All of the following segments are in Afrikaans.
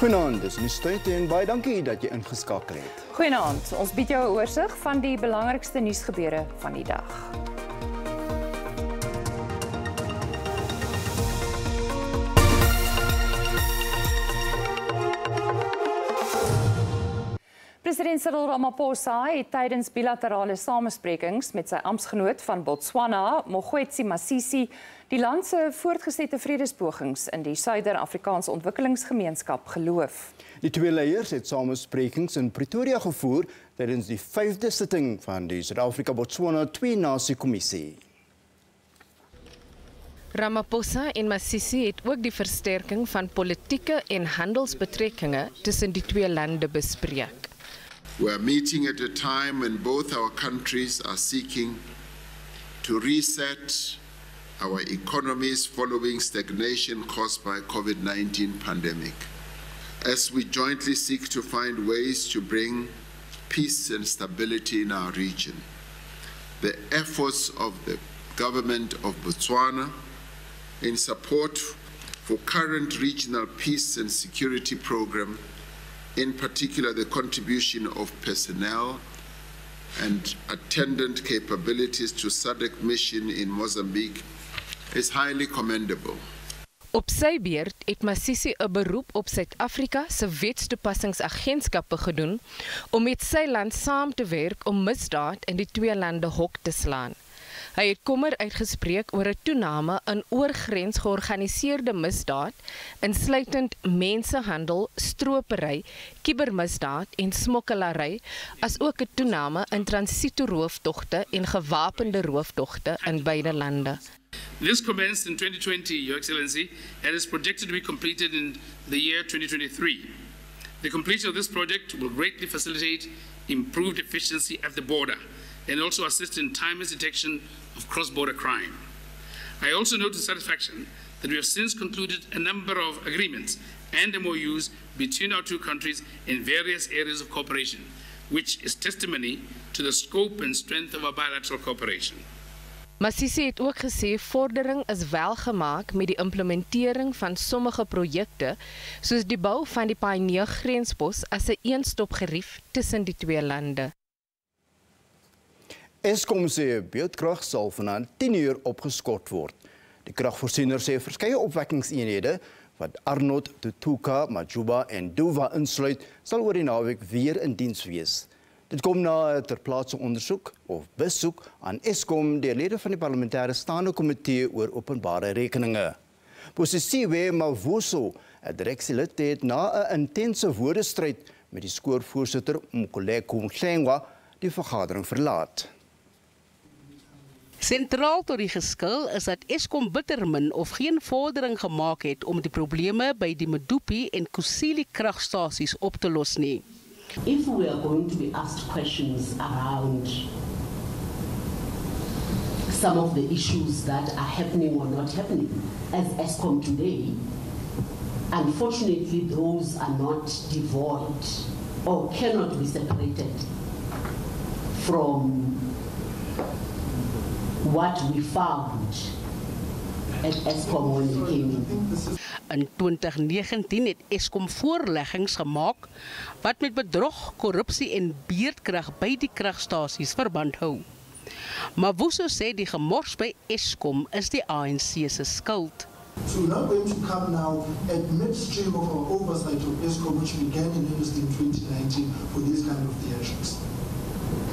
Goeienaand, dis Nuus en baie dankie dat jy ingeskakel het. Goeienaand, ons bied jou 'n oorsig van die belangrikste nuusgebeure van die dag. President Cyril Ramaphosa het tydens bilaterale samesprekings met sy amptgenoot van Botswana, Mkhwebane, die land se voortgesette vredespogings in die Suider-Afrikaanse ontwikkelingsgemeenskap geloof. Die twee leiers het samesprekings in Pretoria gevoer tydens die 5de sitting van die Suid-Afrika-Botswana twee-nasie-kommissie. Ramaphosa en Masisi het ook die versterking van politieke en handelsbetrekkinge tussen die twee lande bespreek. We are meeting at a time when both our countries are seeking to reset our economies following stagnation caused by COVID-19 pandemic. As we jointly seek to find ways to bring peace and stability in our region. The efforts of the government of Botswana in support for current regional peace and security program, in particular the contribution of personnel and attendant capabilities to SADC mission in Mozambique is highly commendable. Op sy beurt het Masisi 'n beroep op Suid-Afrika se wetstoepassingsagentskappe gedoen om met sy land saam te werk om misdaad in die twee lande hok te slaan. Hy het kommer uitgespreek oor 'n toename in oorgrens georganiseerde misdaad, insluitend mensenhandel, stropery, kibermisdaad en smokkelary, as ook 'n toename in transitoroofdogte en gewapende roofdogte in beide lande. This commenced in 2020, Your Excellency, and is projected to be completed in the year 2023. The completion of this project will greatly facilitate improved efficiency at the border and also assist in timeless detection of cross-border crime. I also note with satisfaction that we have since concluded a number of agreements and MOUs between our two countries in various areas of cooperation, which is testimony to the scope and strength of our bilateral cooperation. Masisi het ook gesê vordering is wel gemaak met die implementering van sommige projekte, soos die bou van die Pioneer grenspos as 'n eenstopgerief tussen die twee lande. Eskom se beeldkrag sal vanaand 10 uur opgeskort word. Die kragvoorsiener sê verskeie opwekkingseenhede wat Arnold, Tutuka, Majuba en Duva insluit, sal oor die naweek weer in diens wees. Dit kom na 'n terplaatse ondersoek of besoek aan Eskom deur lede van die parlementêre staande komitee oor openbare rekeninge. Posisiwe Mavuso, 'n direksielid, het na 'n intense woordestryd met die skoorvoorsitter Mkhwebane die vergadering verlaat. Sentraal tot die geskil is dat Eskom bitter min of geen vordering gemaak het om die probleme by die Medupi en Kusile kragstasies op te los nie. If we are going to be asked questions around some of the issues that are happening or not happening as Eskom today, unfortunately those are not devoid or cannot be separated from what we found at Eskom when we came in. In 2019 het Eskom voorleggings gemaak wat met bedrog, korrupsie en beerdkrag by die kragstasies verband hou. Maar Woeso sê die gemors by Eskom is die ANC se skuld. So we're not going to come now at midstream of our oversight of Eskom, which began in earnest in 2019 for these kind of actions.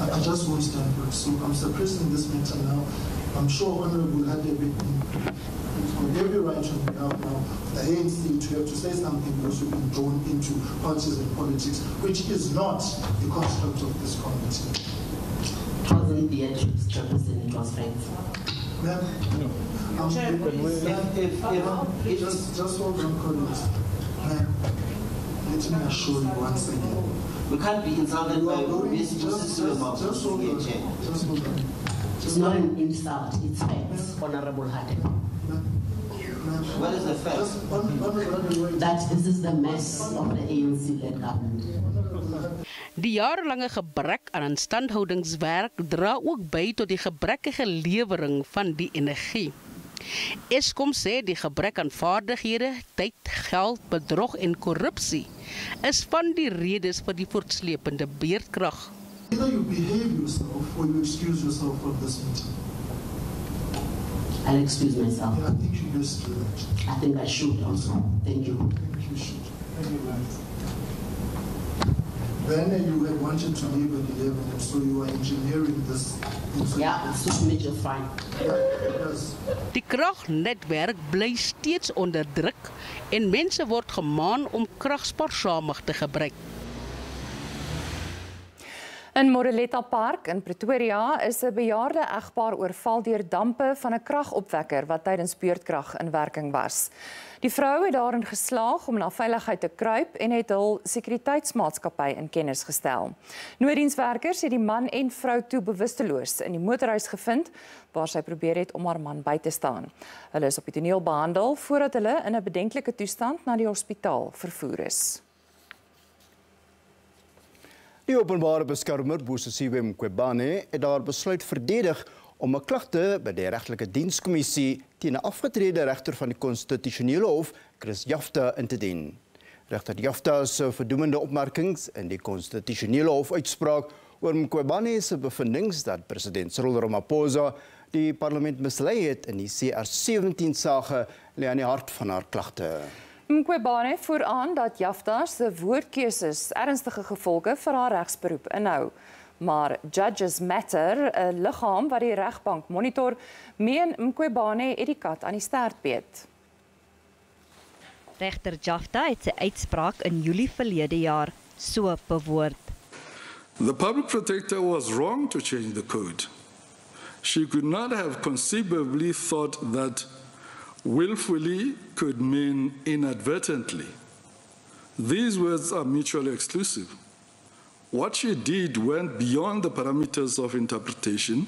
I just won't stand for it. So I'm suppressing this matter now. I'm sure Honorable Hadebe got every right on behalf now the ANC to have to say something because we've been drawn into partisan politics, which is not the construct of this committee. It wasn't the chairperson, it was friends. Ma'am? No. Just hold on, colleagues. Ma'am, let me assure you once again. We can't be insulted by just hold on. Just hold on. It's not an insult, it's facts, Honorable Hadebe. What is the fact? That this is the mess of the ANC-led government. Die jarelange gebrek aan instandhoudingswerk dra ook by tot die gebrekkige lewering van die energie. Eskom sê die gebrek aan vaardighede, tyd, geld, bedrog en korrupsie is van die redes vir die voortsleepende beerdkrag. Either you behave yourself or you excuse yourself from this meeting. I'll excuse myself. Yeah, I think you best do that. I think I should also. Thank you. I think you should. Thank you, Then you had wanted to leave at 11, and so you are engineering this. Yeah, it's major fine. Yes. Die kragnetwerk bly steeds onder druk en mense word gemaan om kragspaarsamig te gebruik. In Moreletta Park in Pretoria is 'n bejaarde egpaar oorval deur dampe van 'n kragopwekker wat tydens beurtkrag in werking was. Die vrou het daarin geslaag om na veiligheid te kruip en het hul sekuriteitsmaatskappy in kennis gestel. Nooddienswerkers het die man en vrou toe bewusteloos in die motorhuis gevind waar sy probeer het om haar man by te staan. Hulle is op die toneel behandel voordat hulle in 'n bedenklike toestand na die hospitaal vervoer is. Die openbare beskermer Mkhwebane het daar besluit verdedig om 'n klagte by die regtelike dienskommissie teen 'n afgetrede regter van die konstitusionele hof, Chris Jafta, in te dien. Regter Jafta se verdoemende opmerkings in die konstitusionele hof uitspraak oor Mkhwebane se bevindings dat president Cyril Ramaphosa die parlement mislei het in die CR17 saak lê aan die hart van haar klagte. Mkhwebane voer aan dat Jafta se woordkeuses ernstige gevolge vir haar regsberoep inhou. Maar Judges Matter, 'n liggaam wat die regbank monitor, meen Mkhwebane het die kat aan die stert beet. Regter Jafta het sy uitspraak in Julie verlede jaar so bewoord. The public protector was wrong to change the code. She could not have conceivably thought that willfully could mean inadvertently. These words are mutually exclusive. What she did went beyond the parameters of interpretation,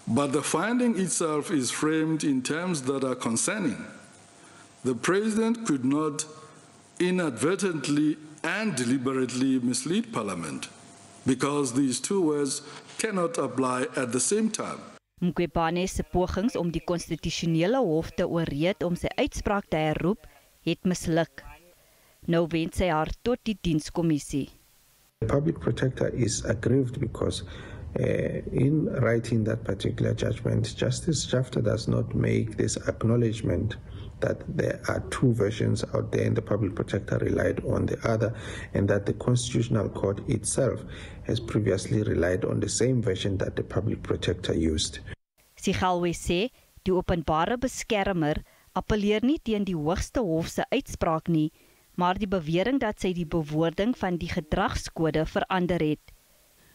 but the finding itself is framed in terms that are concerning. The president could not inadvertently and deliberately mislead Parliament, because these two words cannot apply at the same time. Mkhwebane se pogings om die konstitusionele hof te oorreed om sy uitspraak te herroep, het misluk. Nou wend sy haar tot die dienskommissie. The public protector is aggrieved because in writing that particular judgment, Justice Jafta does not make this acknowledgement that there are two versions out there and the public protector relied on the other, and that the Constitutional Court itself has previously relied on the same version that the public protector used. Sigalwe sê, die openbare beskermer appeleer nie teen die hoogste hof se uitspraak nie, maar die bewering dat sy die bewoording van die gedragskode verander het.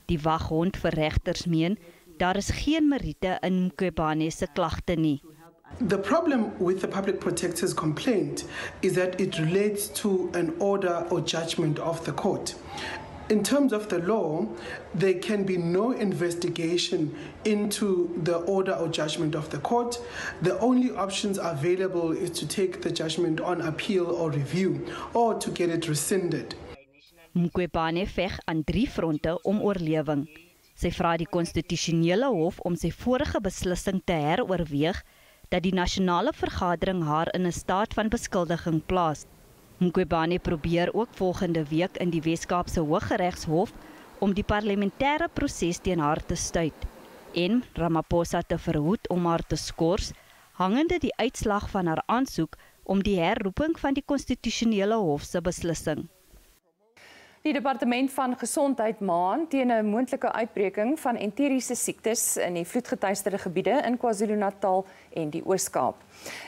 Die waghond vir regters meen, daar is geen meriete in Mkhwebane se klagte nie. The problem with the public protector's complaint is that it relates to an order or judgment of the court. In terms of the law, there can be no investigation into the order or judgment of the court. The only options available is to take the judgment on appeal or review, or to get it rescinded. Mkhwebane veg aan 3 fronte om oorlewing. Sy vra die konstitusionele hof om sy vorige beslissing te heroorweeg dat die nasionale vergadering haar in 'n staat van beskuldiging plaas. Mkhwebane probeer ook volgende week in die Wes-Kaapse Hooggeregshof om die parlementêre proses teen haar te stuit en Ramaphosa te verhoed om haar te skors, hangende die uitslag van haar aansoek om die herroeping van die konstitusionele hof se beslissing. Die Departement van Gesondheid maan teen 'n moontlike uitbreking van enteriese siektes in die vloedgetuisterde gebiede in KwaZulu-Natal en die Wes-Kaap.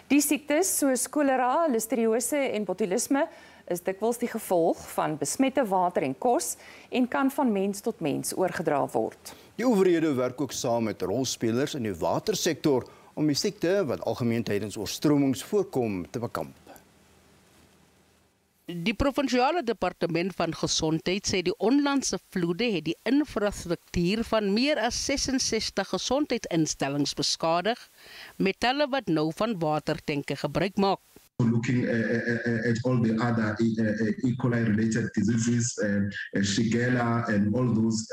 Die siektes soos kolera, listeriose en botulisme is dikwels die gevolg van besmette water en kos en kan van mens tot mens oorgedra word. Die owerhede werk ook saam met rolspelers in die watersektor om die siekte wat algemeen tydens oorstromings voorkom te bekamp. Die provinsiale departement van gesondheid sê die onlandse vloede het die infrastruktuur van meer as 66 gesondheidsinstellings beskadig, met hulle wat nou van watertanke gebruik maak. Looking at all the other E. coli related diseases, Shigella and all those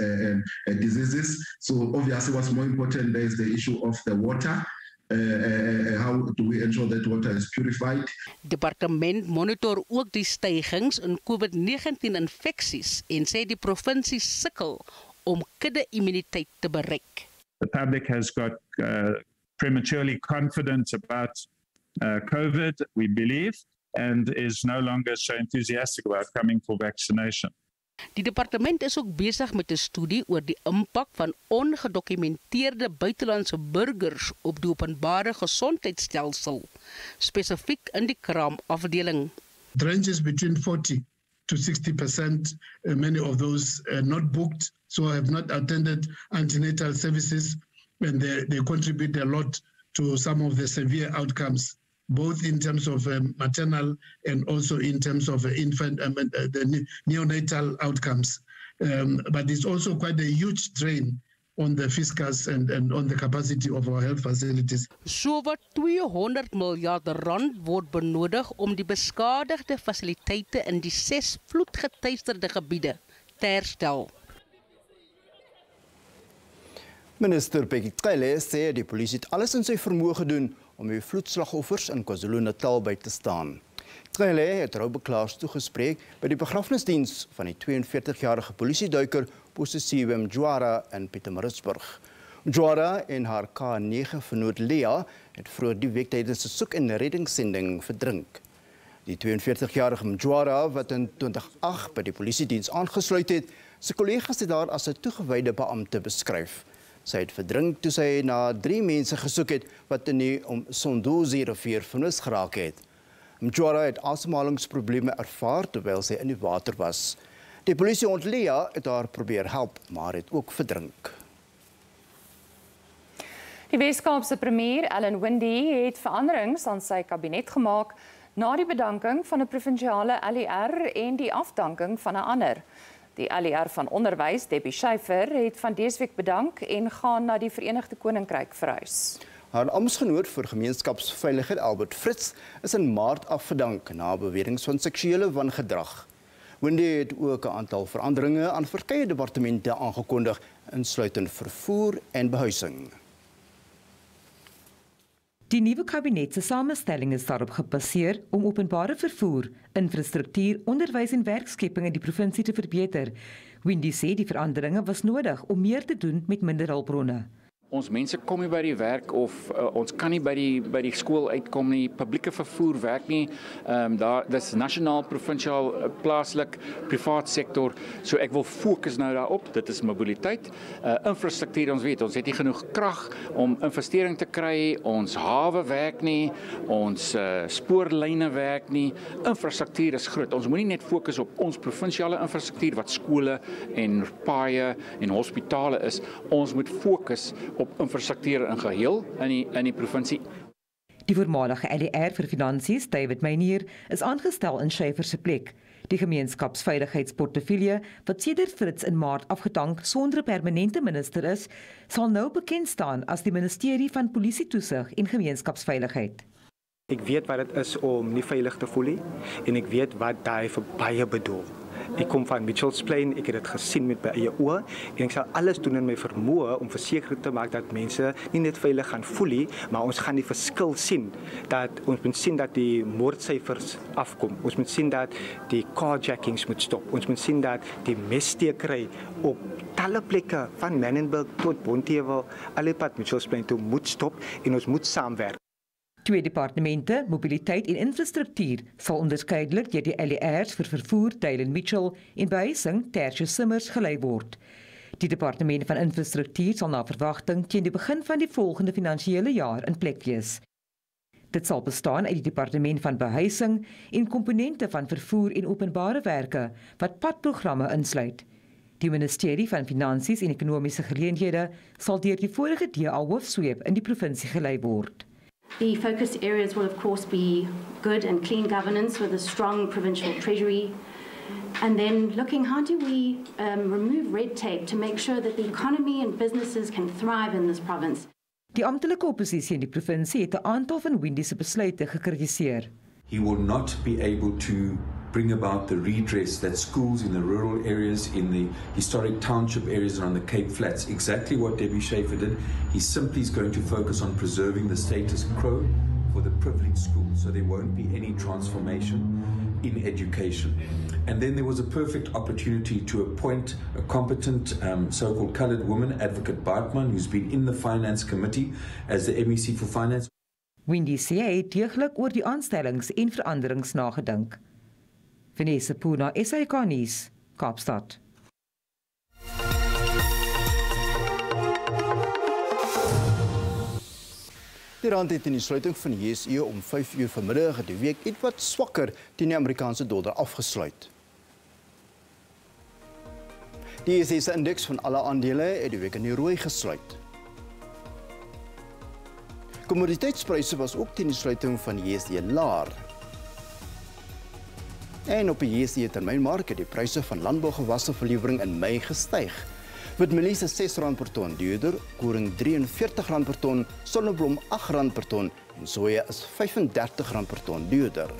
diseases. So obviously what's more important there is the issue of the water. how do we ensure that water is purified? Departement monitor ook die stygings in COVID-19 infeksies en sê die provinsie sukkel om kudde-immuniteit te bereik. The public has got prematurely confident about COVID, we believe, and is no longer so enthusiastic about coming for vaccination. Die departement is ook besig met 'n studie oor die impak van ongedokumenteerde buitelandse burgers op die openbare gesondheidstelsel, spesifiek in die kraamafdeling. It ranges between 40 to 60%. Many of those not booked, so have not attended antenatal services, and they contribute a lot to some of the severe outcomes, both in terms of maternal and also in terms of infant the neonatal outcomes. But it's also quite a huge drain on the fiscus and on the capacity of our health facilities. So wat 200 miljard rand word benodig om die beskadigde fasiliteite in die 6 vloedgeteisterde gebiede te herstel. Minister Gelê sê die polisie het alles in sy vermoë gedoen om die vloedslagoffers in KwaZulu-Natal by te staan. Gelê het roubeklaars toegespreek by die begrafnisdiens van die 42-jarige polisieduiker Posisiwe Mkhwebane in Pietermaritzburg. Mkhwebane en haar K9 vernoot Lea het vroeër die week tydens 'n soek- en reddingssending verdrink. Die 42-jarige Mkhwebane, wat in 2008 by die polisiediens aangesluit het, sy kollegas het haar as 'n toegewyde beampte beskryf. Sy het verdrink toe sy na 3 mense gesoek het wat in die Sondozi rivier vermis geraak het. Mkhwebane het asemhalingsprobleme ervaar terwyl sy in die water was. Die polisie Lea het haar probeer help, maar het ook verdrink. Die Wes-Kaapse premier Ellen Windey het veranderings aan sy kabinet gemaak na die bedanking van 'n provinsiale LER en die afdanking van 'n ander. Die LER van onderwys, Debbie Schiefer, het van dese week bedank en gaan na die Verenigde Koninkryk verhuis. Haar amptgenoot vir gemeenskapsveiligheid, Albert Fritz, is in Maart afgedank na beweringe van seksuele wangedrag. Woorde het ook 'n aantal veranderinge aan verskeie departemente aangekondig, insluitend vervoer en behuising. Die nuwe kabinet se samestelling is daarop gebaseer om openbare vervoer, infrastruktuur, onderwys en werkskepping in die provinsie te verbeter. Windey sê die veranderinge was nodig om meer te doen met minder hulpbronne. Ons mense kom nie by die werk of ons kan nie by die skool uitkom nie. Publieke vervoer werk nie. Dis nasionaal, provinsiaal, plaaslik, privaat sektor. So ek wil fokus nou daarop. Dit is mobiliteit. Infrastruktuur, ons weet, ons het nie genoeg krag om investering te kry. Ons hawe werk nie. Ons spoorlyne werk nie. Infrastruktuur is groot. Ons moenie net fokus op ons provinsiale infrastruktuur wat skole en paaie en hospitale is. Ons moet fokus op infrastruktuur in geheel in die provinsie. Die voormalige LER vir Finansies, David Meinier, is aangestel in Schiefer se plek. Die gemeenskapsveiligheidsportefeulje, wat sedert Fritz in Maart afgedank sonder 'n permanente minister is, sal nou bekend staan as die Ministerie van Polisietoesig en Gemeenskapsveiligheid. Ek weet wat dit is om nie veilig te voel nie en ek weet wat daai vir baie bedoel. Ek kom van Mitchells Plain, ek het dit gesien met my eie oë en ek sal alles doen in my vermoë om verseker te maak dat mense nie net veilig gaan voel nie, maar ons gaan die verskil sien. Dat ons moet sien dat die moordsyfers afkom. Ons moet sien dat die carjackings moet stop. Ons moet sien dat die messtekery op talle plekke van Menenberg tot Bonteheuwel, alle pad Mitchells Plain toe moet stop en ons moet saamwerk. 2 departemente, mobiliteit en infrastruktuur, sal onderskeidelik deur die LER's vir vervoer, Dylan Mitchell en behuising, Tertius Simmers, gelei word. Die departement van infrastruktuur sal na verwagting teen die begin van die volgende finansiële jaar in plek wees. Dit sal bestaan uit die departement van behuising en komponente van vervoer en openbare werke, wat padprogramme insluit. Die Ministerie van Finansies en Ekonomiese Geleenthede sal deur die vorige DA hoofsweep in die provinsie gelei word. The focus areas will of course be good and clean governance with a strong provincial treasury, and then looking how do we remove red tape to make sure that the economy and businesses can thrive in this province. Die amptelike oppositie in die provinsie het 'n aantal van Windey se besluite gekritiseer. He will not be able to bring about the redress that schools in the rural areas, in the historic township areas around the Cape Flats, exactly what Debbie Schaefer did. He simply is going to focus on preserving the status quo for the privileged schools, so there won't be any transformation in education. And then there was a perfect opportunity to appoint a competent so-called coloured woman, Advocate Bartman, who's been in the Finance Committee as the MEC for Finance. Wendy sê hy het deeglik oor die aanstellings en veranderings nagedink. Vanessa Puna, SAK nuus, Kaapstad. Die rand het in die sluiting van die JSE om 5 uur vanmiddag die week ietwat swakker teen die Amerikaanse dollar afgesluit. Die JSE indeks van alle aandele het die week in die rooi gesluit. Kommoditeitspryse was ook teen die sluiting van die JSE laer. En op die JSE termynmark het die pryse van landbougewasse vir lewering in Mei gestyg. Witmelies is R6 per ton duurder, koring R43 per ton, sonneblom R8 per ton en soja is R35 per ton duurder.